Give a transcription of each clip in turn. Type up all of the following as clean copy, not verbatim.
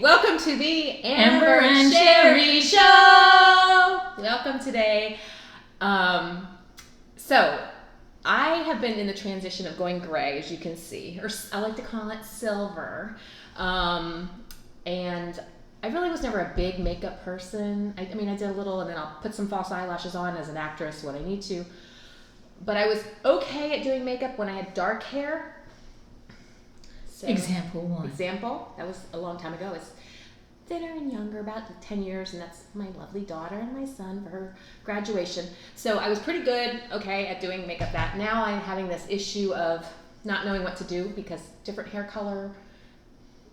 Welcome to the Amber and Sherry Show. Welcome today. So I have been in the transition of going gray, as you can see, or I like to call it silver. And I really was never a big makeup person. I mean, I did a little, and then I'll put some false eyelashes on as an actress when I need to. But I was okay at doing makeup when I had dark hair. So, Example one. That was a long time ago. It's thinner and younger, about 10 years, and that's my lovely daughter and my son for her graduation. So I was pretty good, okay, at doing makeup that. Now I'm having this issue of not knowing what to do because different hair color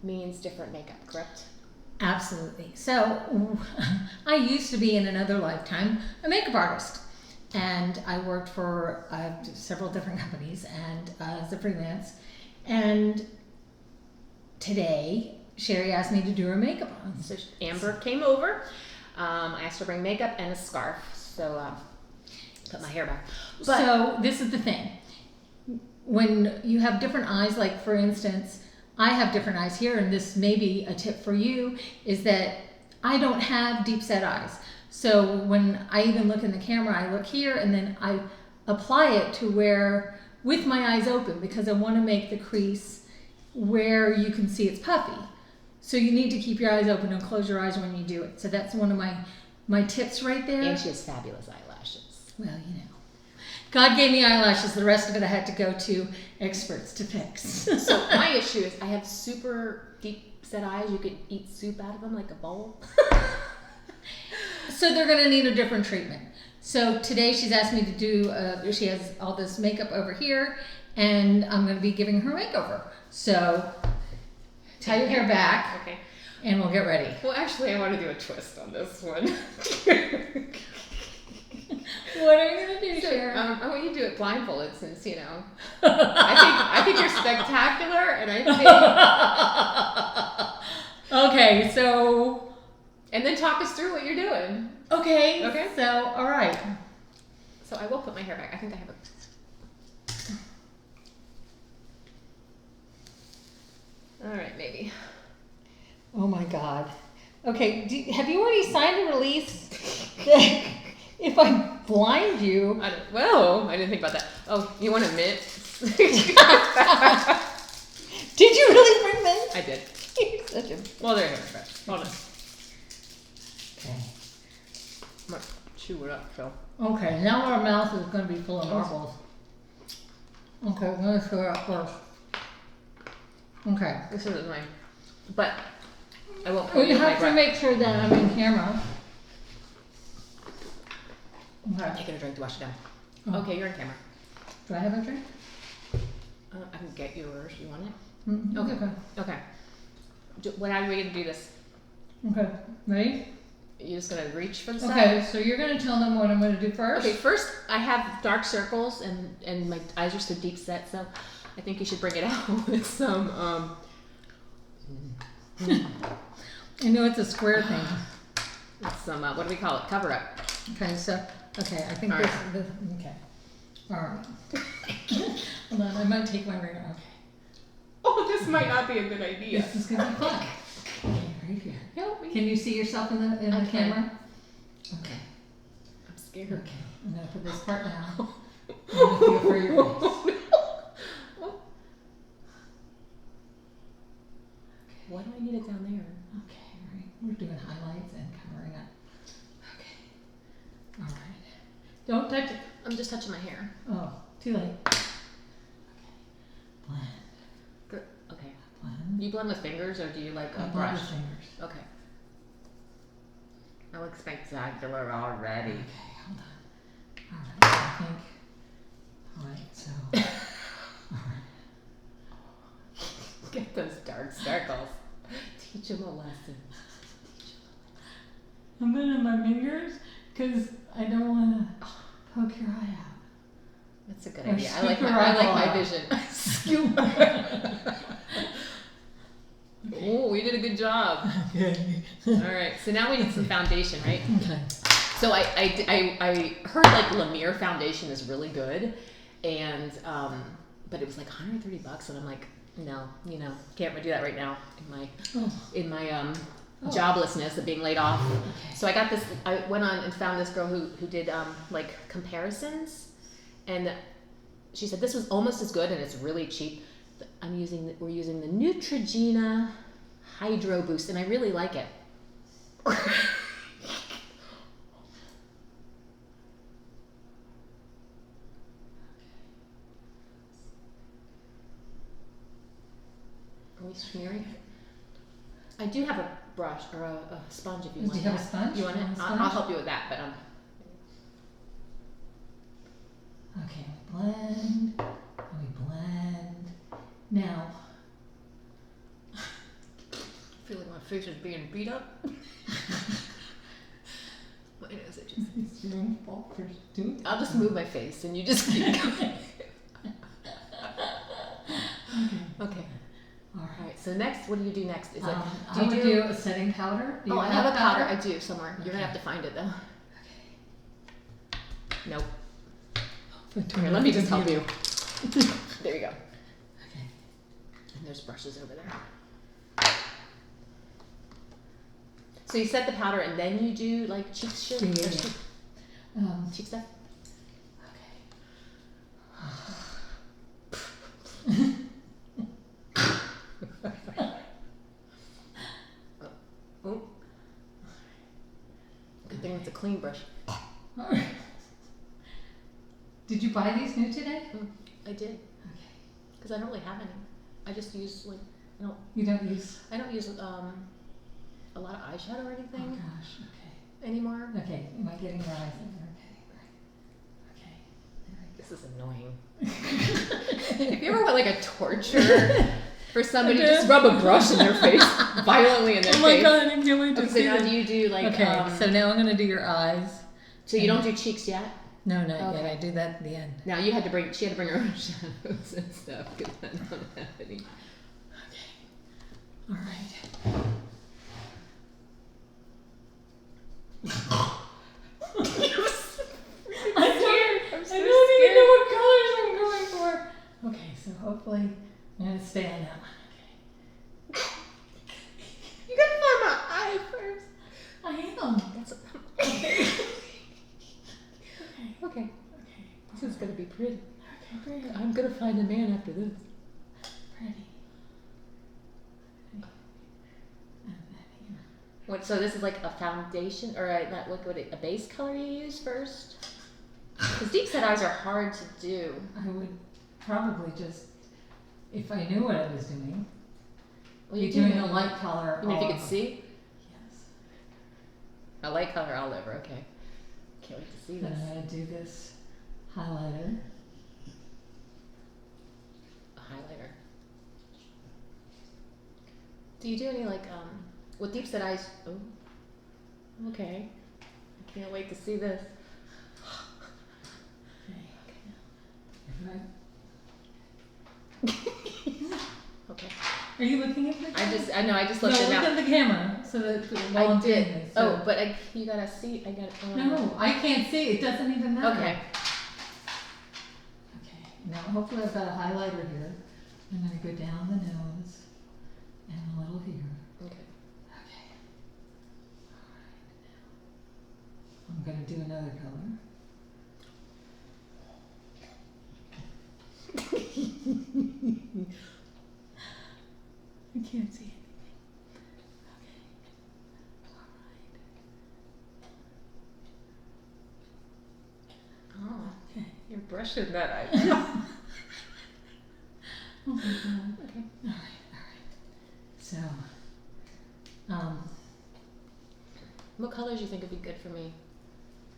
means different makeup, correct? Absolutely. So I used to be in another lifetime a makeup artist, and I worked for several different companies and as a freelance. And today, Sherry asked me to do her makeup on. So Amber came over. I asked her to bring makeup and a scarf. So put my hair back. But, so this is the thing. When you have different eyes, like for instance, I have different eyes here, and this may be a tip for you, is that I don't have deep set eyes. So when I even look in the camera, I look here and then I apply it to where, with my eyes open, because I want to make the crease where you can see it's puffy. So you need to keep your eyes open and close your eyes when you do it. So that's one of my tips right there. And she has fabulous eyelashes. Well, you know. God gave me eyelashes. The rest of it I had to go to experts to fix. So my issue is I have super deep set eyes. You could eat soup out of them like a bowl. So they're going to need a different treatment. So today she's asked me to do, she has all this makeup over here, and I'm going to be giving her a makeover. So tie your hair back, Okay. and we'll get ready. Well, actually, I want to do a twist on this one. What are you going to do, Sharon? I want you to do it blindfolded since, you know, I think you're spectacular, and I think... Okay, so... And then talk us through what you're doing. Okay. Okay. So, all right. So I will put my hair back. I think I have a... All right, maybe. Oh my God. Okay, have you already signed a release? If I blind you... I didn't think about that. Oh, you want a mint? Did you really bring mint? I did. You're such a... Well, there you go. Hold on. Okay. I'm gonna chew it up, so. Okay, now our mouth is going to be full of marbles. Okay, I'm going to screw it up first. Okay. This is mine. But I won't put Well, it you in my have to breath. make sure that I'm in camera. Okay. I'm taking a drink to wash it down. Oh. Okay, you're in camera. Do I have a drink? I can get yours. You want it? Mm-hmm. Okay. Okay. When are we going to do this? Okay. Ready? You're just going to reach for the side? Okay, so you're going to tell them what I'm going to do first? Okay, first I have dark circles and my eyes are so deep set, so I think you should bring it out with some, I know it's a square thing. with some, what do we call it? Cover up. Okay, so, okay, I think All this, right. this, okay. All right. Hold on, I might take my ring off. Okay. Oh, this might not be a good idea. This is going to be fun. Okay, right here. Help me. Can you see yourself in the I can. camera? Okay. I'm scared. Okay, I'm going to put this part down. I'm going to feel for your face. Why do I need it down there? Okay, all right. We're doing highlights and covering up. Okay. All right. Don't touch it. I'm just touching my hair. Oh, too late. Okay. Blend. Good. Okay. Blend. You blend with fingers or do you like a I blend brush? with fingers. Okay. I look spectacular already. Okay, hold on. All right, I think. All right, so. All right. Get those dark circles. Teach them a lesson. I'm gonna have my fingers because I don't want to poke your eye out. That's a good Or idea. I scoop like your my eyeball vision. Scoop. Oh, we did a good job. Okay. All right. So now we need some foundation, right? Okay. So I heard like Lemire foundation is really good, and but it was like $130, and I'm like, No, can't do that right now Oh. in my Oh. joblessness of being laid off. Okay. So I got this. I went on and found this girl who did like comparisons, and she said this was almost as good and it's really cheap. We're using the Neutrogena Hydro Boost, and I really like it. Are we smearing? I do have a brush or a sponge if you want. Do you have a sponge? You want it? I'll help you with that, but Okay, blend. We blend. Now. I feel like my face is being beat up. Why is it just? It's your own fault for doing it. I'll just move my face and you just keep going. Okay. All All right. right. So next, what do you do next? Is it? I would do a setting powder. Do you I have a powder. I do somewhere. You're gonna have to find it though. Nope. Here, let me just help you. There you go. Okay. And there's brushes over there. So you set the powder and then you do like cheek shit? Yeah. Cheek stuff? Okay. Oh. Good thing it's a clean brush. Did you buy these new today? I did. Okay. Because I don't really have any. I just use like You don't use. I don't use a lot of eyeshadow or Oh anything gosh. Okay. anymore. Okay. Am I getting your eyes in there? Okay. Right. Okay. There we go. This is annoying. If you ever want like a torture for somebody, just rub a brush in their face violently in their face. Oh my god! I can't wait to Okay, see so now this. do you do like Okay. So now I'm gonna do your eyes. so you don't do cheeks yet? No, not Okay. yet. I do that at the end. Now she had to bring her own shadows and stuff because I don't have any. Okay. All right. I'm I so don't even scared. know what colors I'm going for. Okay, so hopefully I'm gonna stay on that one. Okay. You gotta find my eye first. I am. That's Okay. okay. Okay. This is gonna be pretty. Okay, pretty. I'm gonna find a man after this. Pretty. And then here. What? So this is like a foundation, or a base color you use first? Because deep set eyes are hard to do. I would probably just, if I knew what I was doing, Well, be doing a light color. You mean if you all could over. see Yes. a light color all over? Okay. Can't wait to see Then this. I'm gonna do this highlighter. A highlighter. Do you do any like with deep set eyes? Oh. Okay. I can't wait to see this. Okay. Are you looking at the camera? I just No, looked look it at up. the camera so that while I I'm doing did. this, so- Oh, but you gotta see. I got. No, I can't see. It doesn't even matter. Okay. Okay. Now hopefully I've got a highlighter here. I'm gonna go down the nose and a little here. Okay. Okay. All right. I'm gonna do another color. I can't see anything. Okay. All right. Oh, Okay. you're brushing that eye. Oh my god. Okay. All right. So, What colors do you think would be good for me?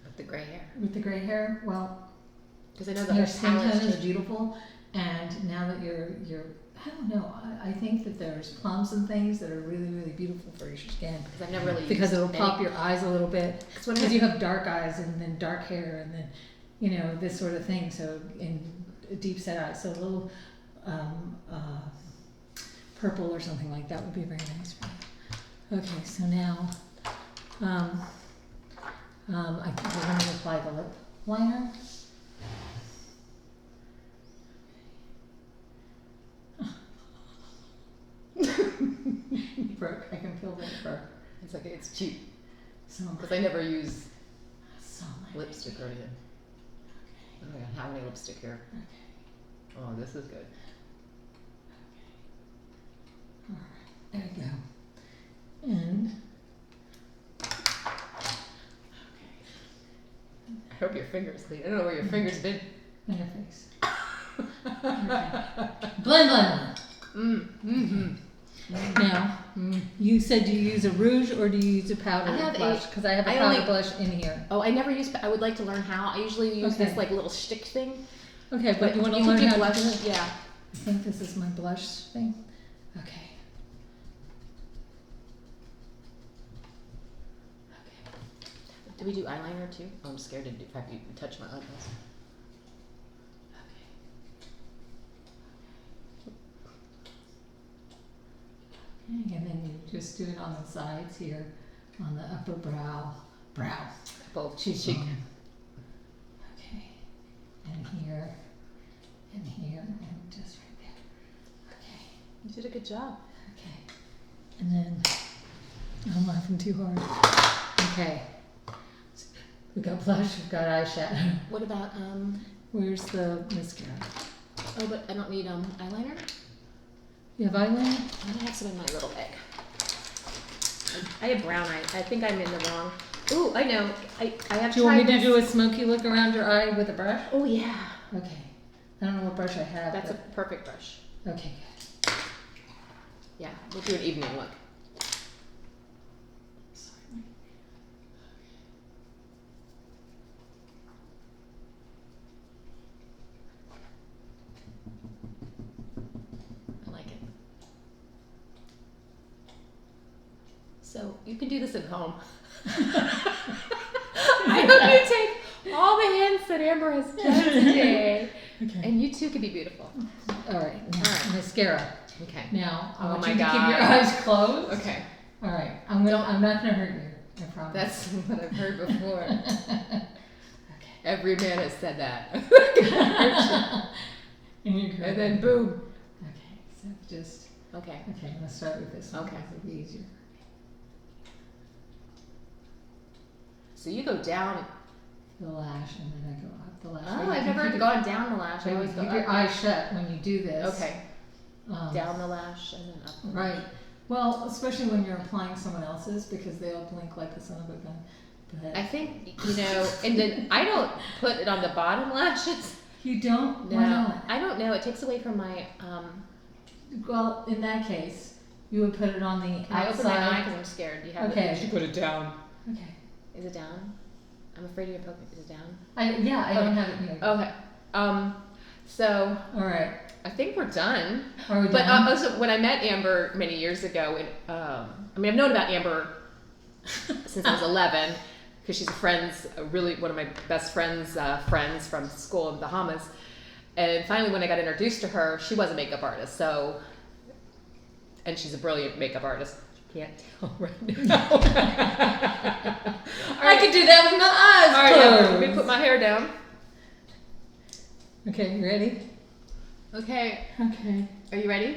With the gray hair. with the gray hair, well, Because I know the your whole skin tone palette is beautiful, and now that you're, I don't know, I think that there's plums and things that are really, really beautiful for your skin. Because I've never really Because used it'll pop your eyes a little bit. Because when Because I you have dark eyes and then dark hair and then, this sort of thing. So in deep set eyes, so a little purple or something like that would be very nice for you. Okay, so now I think we're going to apply the lip liner. It broke. I can feel that it broke. It's okay. It's cheap So because I never use so my lipstick or anything. I don't have any lipstick here. Okay. Oh, this is good. All right. There you go. And I hope your fingers clean. I don't know where your fingers been. in your face. Okay. Blend, blend, blend. Now, you said you use a rouge or do you use a powder I have blush? Because I have a I powder only- blush in here. Oh, I never use. I would like to learn how. I usually use Okay. this like little stick thing. Okay, but you want to can learn do how blush. to do it? Yeah. I think this is my blush thing. Okay. Do we do eyeliner too? Oh, I'm scared to have you touch my eyebrows. Okay, and then you just do it on the sides here, on the upper brow. Both Cheek. cheek. Okay. And here, and here, and just right there. Okay. You did a good job. Okay. And then, I'm laughing too hard. Okay. We got blush, we've got eyeshadow. What about Where's the mascara? Oh, but I don't need eyeliner. You have eyeliner? I have some in my little bag. I have brown eye. I think I'm in the wrong. Ooh, I know. I have Do you want me tried to this. do a smoky look around your eye with a brush? Oh yeah. Okay. I don't know what brush I have. That's a but- perfect brush. Okay, good. Yeah, we'll do an evening look. Sorry. I like it. So you can do this at home. I hope you take all the hints that Amber has done today, Okay. and you too can be beautiful. All right. Now, All right. mascara. Okay. Now, I Oh want my you to keep your God. eyes closed. Okay. All right. I'm not gonna hurt you. I promise. That's what I've heard before. okay. Every man has said that. And you're And then boom. Okay. So just. Okay. Okay. Let's start with this one. Okay. It'll be easier. So you go down. The lash, and then I go up the lash. Oh, But you I've can never keep it- gone down the lash. I but you always go keep up. your eyes shut when you do this. Okay. Um, Down the lash and then up. The Right. lash. Well, especially when you're applying someone else's because they'll blink like a son of a gun. But I think, and then I don't put it on the bottom lashes. you don't. No, Why not? I don't know. It takes away from my. Well, in that case, you would put it on the I open my eye outside. because I'm scared. Do you have Okay. it? You should put it down. Okay. Is it down? I'm afraid you're poking. Is it down? I don't Okay. have it here. Okay. So All right. I think we're done. Are we But done? also, when I met Amber many years ago, I've known about Amber since I was 11 because she's one of my best friends from school in Bahamas. And finally, when I got introduced to her, she was a makeup artist. And she's a brilliant makeup artist. You can't tell right now. I could do that with my eyes All right, now, closed. let me put my hair down. Okay, you ready? Okay, Okay. are you ready?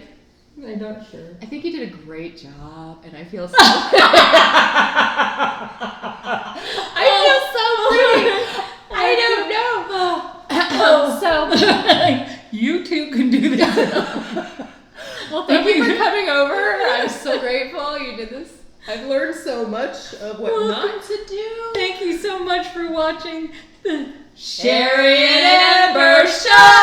I'm not sure. I think you did a great job, and I feel so. I feel so pretty. I don't know. So You too can do this. well, thank you for coming over. I'm so grateful you did this. I've learned so much of what Welcome. not to do. Thank you so much for watching the Sherry and Amber Show.